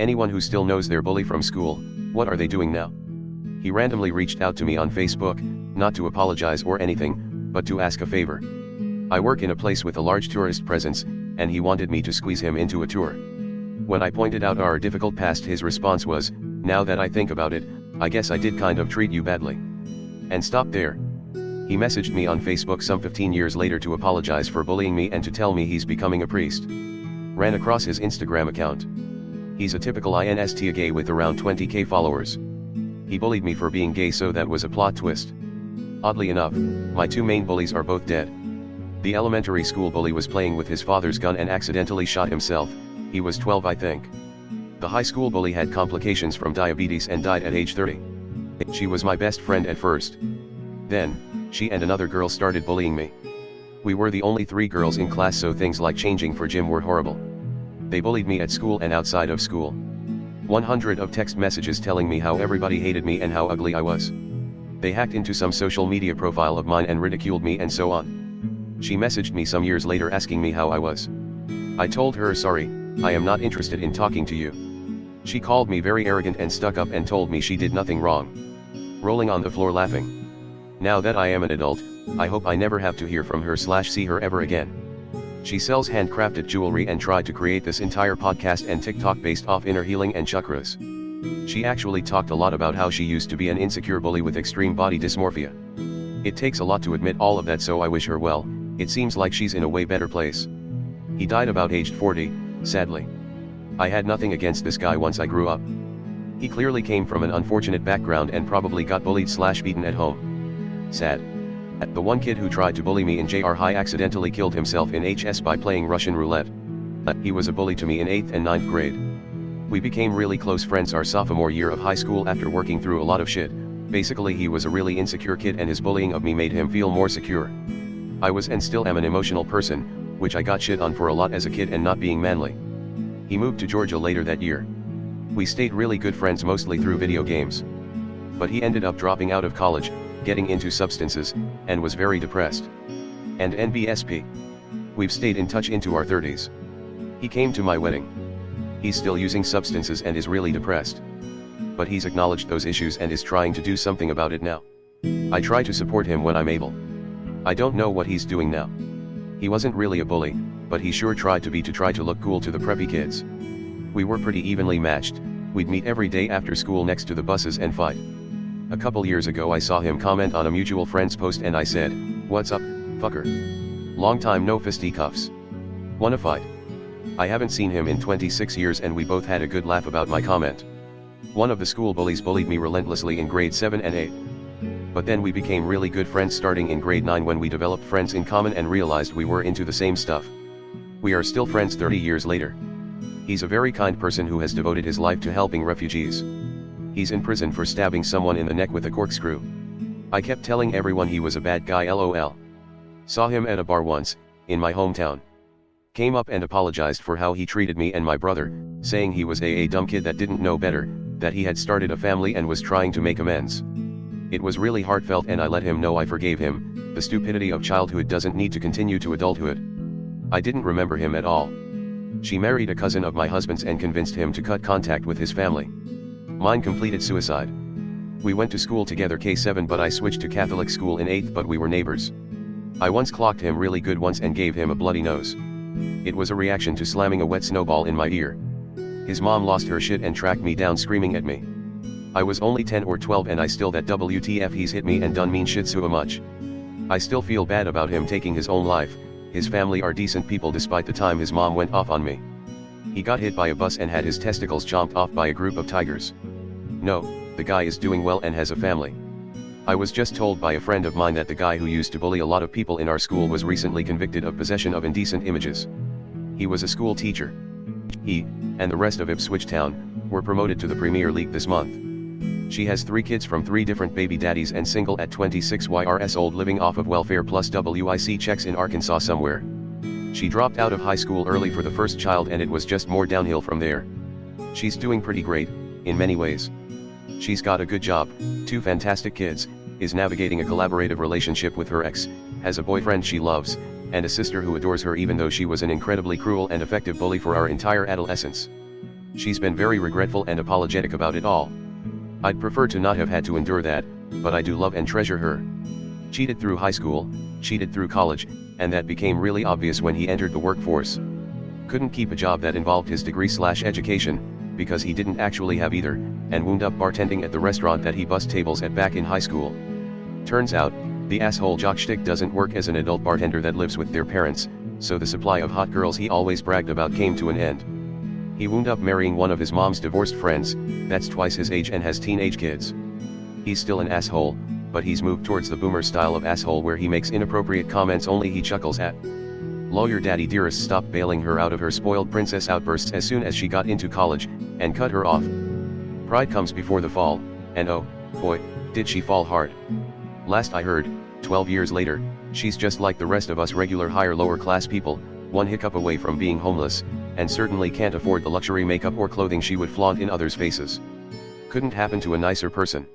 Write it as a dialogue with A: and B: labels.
A: Anyone who still knows their bully from school, what are they doing now? He randomly reached out to me on Facebook, not to apologize or anything, but to ask a favor. I work in a place with a large tourist presence, and he wanted me to squeeze him into a tour. When I pointed out our difficult past, his response was, "Now that I think about it, I guess I did kind of treat you badly." And stopped there. He messaged me on Facebook some 15 years later to apologize for bullying me and to tell me he's becoming a priest. Ran across his Instagram account. He's a typical INST gay with around 20k followers. He bullied me for being gay, so that was a plot twist. Oddly enough, my two main bullies are both dead. The elementary school bully was playing with his father's gun and accidentally shot himself. He was 12, I think. The high school bully had complications from diabetes and died at age 30. She was my best friend at first. Then, she and another girl started bullying me. We were the only 3 girls in class, so things like changing for gym were horrible. They bullied me at school and outside of school. 100 of text messages telling me how everybody hated me and how ugly I was. They hacked into some social media profile of mine and ridiculed me and so on. She messaged me some years later asking me how I was. I told her, "Sorry, I am not interested in talking to you." She called me very arrogant and stuck up and told me she did nothing wrong. Rolling on the floor laughing. Now that I am an adult, I hope I never have to hear from her/see her ever again. She sells handcrafted jewelry and tried to create this entire podcast and TikTok based off inner healing and chakras. She actually talked a lot about how she used to be an insecure bully with extreme body dysmorphia. It takes a lot to admit all of that, so I wish her well. It seems like she's in a way better place. He died about aged 40, sadly. I had nothing against this guy once I grew up. He clearly came from an unfortunate background and probably got bullied/beaten at home. Sad. The one kid who tried to bully me in JR High accidentally killed himself in HS by playing Russian roulette. He was a bully to me in 8th and 9th grade. We became really close friends our sophomore year of high school after working through a lot of shit. Basically, he was a really insecure kid and his bullying of me made him feel more secure. I was and still am an emotional person, which I got shit on for a lot as a kid and not being manly. He moved to Georgia later that year. We stayed really good friends mostly through video games. But he ended up dropping out of college, getting into substances, and was very depressed. And NBSP. We've stayed in touch into our 30s. He came to my wedding. He's still using substances and is really depressed. But he's acknowledged those issues and is trying to do something about it now. I try to support him when I'm able. I don't know what he's doing now. He wasn't really a bully, but he sure tried to try to look cool to the preppy kids. We were pretty evenly matched. We'd meet every day after school next to the buses and fight. A couple years ago I saw him comment on a mutual friend's post and I said, "What's up, fucker? Long time no fisticuffs. Wanna fight?" I haven't seen him in 26 years and we both had a good laugh about my comment. One of the school bullies bullied me relentlessly in grade 7 and 8. But then we became really good friends starting in grade 9 when we developed friends in common and realized we were into the same stuff. We are still friends 30 years later. He's a very kind person who has devoted his life to helping refugees. He's in prison for stabbing someone in the neck with a corkscrew. I kept telling everyone he was a bad guy, lol. Saw him at a bar once, in my hometown. Came up and apologized for how he treated me and my brother, saying he was a dumb kid that didn't know better, that he had started a family and was trying to make amends. It was really heartfelt and I let him know I forgave him. The stupidity of childhood doesn't need to continue to adulthood. I didn't remember him at all. She married a cousin of my husband's and convinced him to cut contact with his family. Mine completed suicide. We went to school together K7 but I switched to Catholic school in 8th but we were neighbors. I once clocked him really good once and gave him a bloody nose. It was a reaction to slamming a wet snowball in my ear. His mom lost her shit and tracked me down screaming at me. I was only 10 or 12 and I still that WTF he's hit me and done mean shit so much. I still feel bad about him taking his own life. His family are decent people despite the time his mom went off on me. He got hit by a bus and had his testicles chomped off by a group of tigers. No, the guy is doing well and has a family. I was just told by a friend of mine that the guy who used to bully a lot of people in our school was recently convicted of possession of indecent images. He was a school teacher. He, and the rest of Ipswich Town, were promoted to the Premier League this month. She has 3 kids from 3 different baby daddies and single at 26 years old living off of welfare plus WIC checks in Arkansas somewhere. She dropped out of high school early for the first child and it was just more downhill from there. She's doing pretty great, in many ways. She's got a good job, 2 fantastic kids, is navigating a collaborative relationship with her ex, has a boyfriend she loves, and a sister who adores her even though she was an incredibly cruel and effective bully for our entire adolescence. She's been very regretful and apologetic about it all. I'd prefer to not have had to endure that, but I do love and treasure her. Cheated through high school, cheated through college, and that became really obvious when he entered the workforce. Couldn't keep a job that involved his degree/education, because he didn't actually have either, and wound up bartending at the restaurant that he bussed tables at back in high school. Turns out, the asshole jock shtick doesn't work as an adult bartender that lives with their parents, so the supply of hot girls he always bragged about came to an end. He wound up marrying one of his mom's divorced friends, that's twice his age and has teenage kids. He's still an asshole, but he's moved towards the boomer style of asshole where he makes inappropriate comments only he chuckles at. Lawyer daddy dearest stopped bailing her out of her spoiled princess outbursts as soon as she got into college, and cut her off. Pride comes before the fall, and oh, boy, did she fall hard. Last I heard, 12 years later, she's just like the rest of us regular higher lower class people, one hiccup away from being homeless, and certainly can't afford the luxury makeup or clothing she would flaunt in others' faces. Couldn't happen to a nicer person.